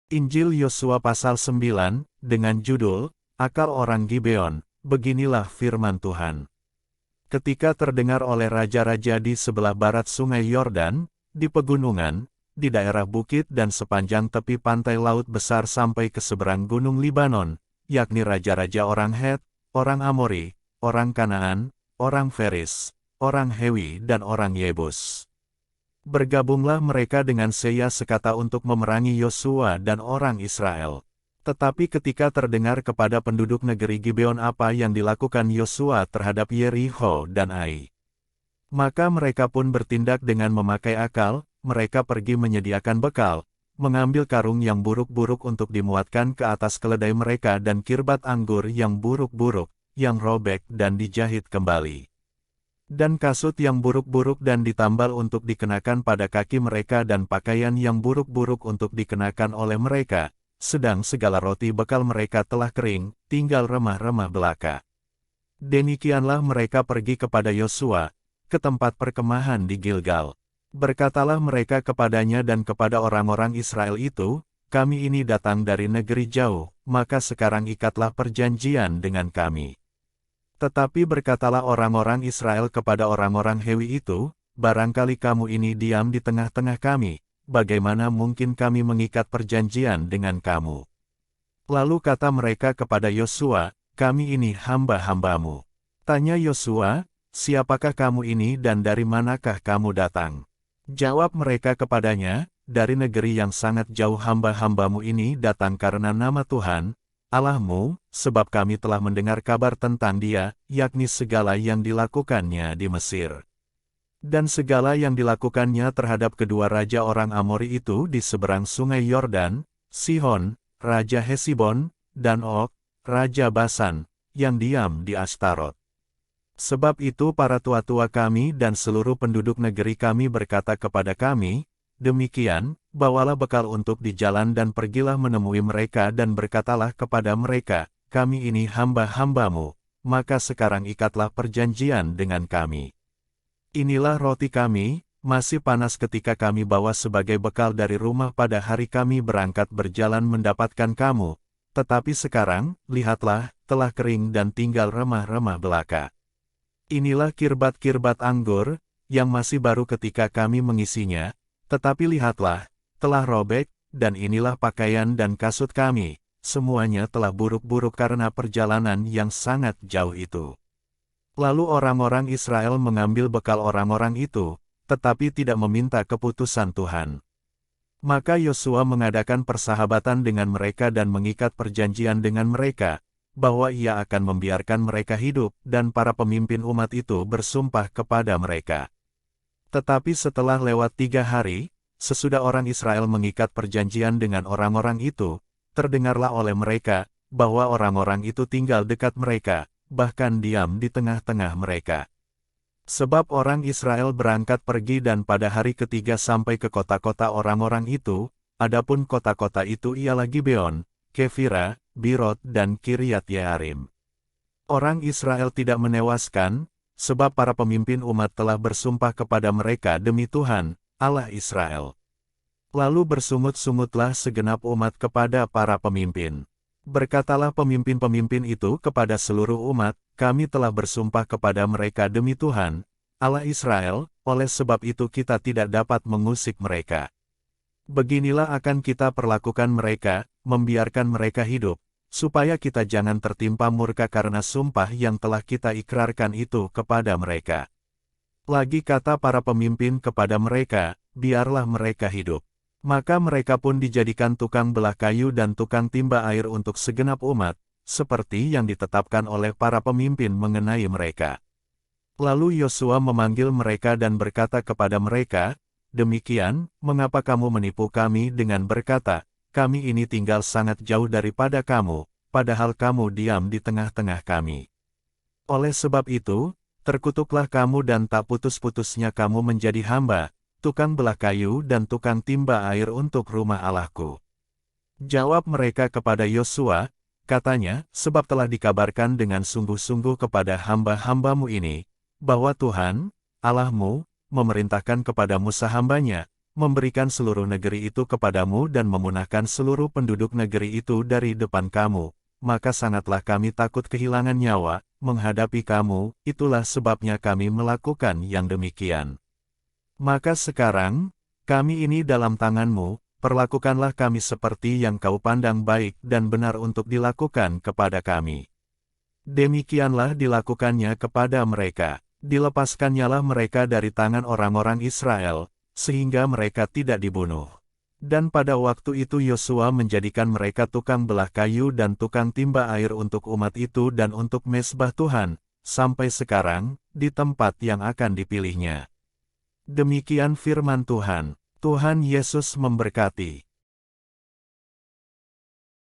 Injil Yosua pasal 9, dengan judul, Akal Orang Gibeon, beginilah firman Tuhan. Ketika terdengar oleh raja-raja di sebelah barat sungai Yordan, di pegunungan, di daerah bukit dan sepanjang tepi pantai laut besar sampai ke seberang gunung Libanon, yakni raja-raja orang Het, orang Amori, orang Kanaan, orang Feris, orang Hewi dan orang Yebus. Bergabunglah mereka dengan Seya sekata untuk memerangi Yosua dan orang Israel. Tetapi ketika terdengar kepada penduduk negeri Gibeon apa yang dilakukan Yosua terhadap Yerikho dan Ai, maka mereka pun bertindak dengan memakai akal, mereka pergi menyediakan bekal, mengambil karung yang buruk-buruk untuk dimuatkan ke atas keledai mereka dan kirbat anggur yang buruk-buruk, yang robek dan dijahit kembali. Dan kasut yang buruk-buruk dan ditambal untuk dikenakan pada kaki mereka dan pakaian yang buruk-buruk untuk dikenakan oleh mereka, sedang segala roti bekal mereka telah kering, tinggal remah-remah belaka. Demikianlah mereka pergi kepada Yosua, ke tempat perkemahan di Gilgal. Berkatalah mereka kepadanya dan kepada orang-orang Israel itu, kami ini datang dari negeri jauh, maka sekarang ikatlah perjanjian dengan kami. Tetapi berkatalah orang-orang Israel kepada orang-orang Hewi itu, barangkali kamu ini diam di tengah-tengah kami, bagaimana mungkin kami mengikat perjanjian dengan kamu? Lalu kata mereka kepada Yosua, kami ini hamba-hambamu. Tanya Yosua, siapakah kamu ini dan dari manakah kamu datang? Jawab mereka kepadanya, dari negeri yang sangat jauh hamba-hambamu ini datang karena nama Tuhan, Allahmu, sebab kami telah mendengar kabar tentang Dia, yakni segala yang dilakukannya di Mesir. Dan segala yang dilakukannya terhadap kedua raja orang Amori itu di seberang sungai Yordan, Sihon, Raja Hesibon, dan Og, Raja Basan, yang diam di Astarot. Sebab itu para tua-tua kami dan seluruh penduduk negeri kami berkata kepada kami, demikian, bawalah bekal untuk di jalan dan pergilah menemui mereka dan berkatalah kepada mereka, kami ini hamba-hambamu, maka sekarang ikatlah perjanjian dengan kami. Inilah roti kami, masih panas ketika kami bawa sebagai bekal dari rumah pada hari kami berangkat berjalan mendapatkan kamu, tetapi sekarang, lihatlah, telah kering dan tinggal remah-remah belaka. Inilah kirbat-kirbat anggur, yang masih baru ketika kami mengisinya, tetapi lihatlah, telah robek, dan inilah pakaian dan kasut kami, semuanya telah buruk-buruk karena perjalanan yang sangat jauh itu. Lalu orang-orang Israel mengambil bekal orang-orang itu, tetapi tidak meminta keputusan Tuhan. Maka Yosua mengadakan persahabatan dengan mereka dan mengikat perjanjian dengan mereka, bahwa ia akan membiarkan mereka hidup, dan para pemimpin umat itu bersumpah kepada mereka. Tetapi setelah lewat 3 hari, sesudah orang Israel mengikat perjanjian dengan orang-orang itu, terdengarlah oleh mereka, bahwa orang-orang itu tinggal dekat mereka, bahkan diam di tengah-tengah mereka. Sebab orang Israel berangkat pergi dan pada hari ketiga sampai ke kota-kota orang-orang itu, adapun kota-kota itu ialah Gibeon, Kefira, Birot dan Kiryat Yearim. Orang Israel tidak menewaskan, sebab para pemimpin umat telah bersumpah kepada mereka demi Tuhan, Allah Israel. Lalu bersungut-sungutlah segenap umat kepada para pemimpin. Berkatalah pemimpin-pemimpin itu kepada seluruh umat, kami telah bersumpah kepada mereka demi Tuhan, Allah Israel, oleh sebab itu kita tidak dapat mengusik mereka. Beginilah akan kita perlakukan mereka, membiarkan mereka hidup, supaya kita jangan tertimpa murka karena sumpah yang telah kita ikrarkan itu kepada mereka. Lagi kata para pemimpin kepada mereka, biarlah mereka hidup. Maka mereka pun dijadikan tukang belah kayu dan tukang timba air untuk segenap umat, seperti yang ditetapkan oleh para pemimpin mengenai mereka. Lalu Yosua memanggil mereka dan berkata kepada mereka, demikian, mengapa kamu menipu kami dengan berkata, kami ini tinggal sangat jauh daripada kamu, padahal kamu diam di tengah-tengah kami. Oleh sebab itu, terkutuklah kamu dan tak putus-putusnya kamu menjadi hamba, tukang belah kayu dan tukang timba air untuk rumah Allahku. Jawab mereka kepada Yosua, katanya, sebab telah dikabarkan dengan sungguh-sungguh kepada hamba-hambamu ini, bahwa Tuhan, Allahmu, memerintahkan kepada Musa hambanya, memberikan seluruh negeri itu kepadamu dan memunahkan seluruh penduduk negeri itu dari depan kamu, maka sangatlah kami takut kehilangan nyawa, menghadapi kamu, itulah sebabnya kami melakukan yang demikian. Maka sekarang, kami ini dalam tanganmu, perlakukanlah kami seperti yang kau pandang baik dan benar untuk dilakukan kepada kami. Demikianlah dilakukannya kepada mereka. Dilepaskannyalah mereka dari tangan orang-orang Israel, sehingga mereka tidak dibunuh. Dan pada waktu itu Yosua menjadikan mereka tukang belah kayu dan tukang timba air untuk umat itu dan untuk mezbah Tuhan, sampai sekarang, di tempat yang akan dipilihnya. Demikian firman Tuhan. Tuhan Yesus memberkati.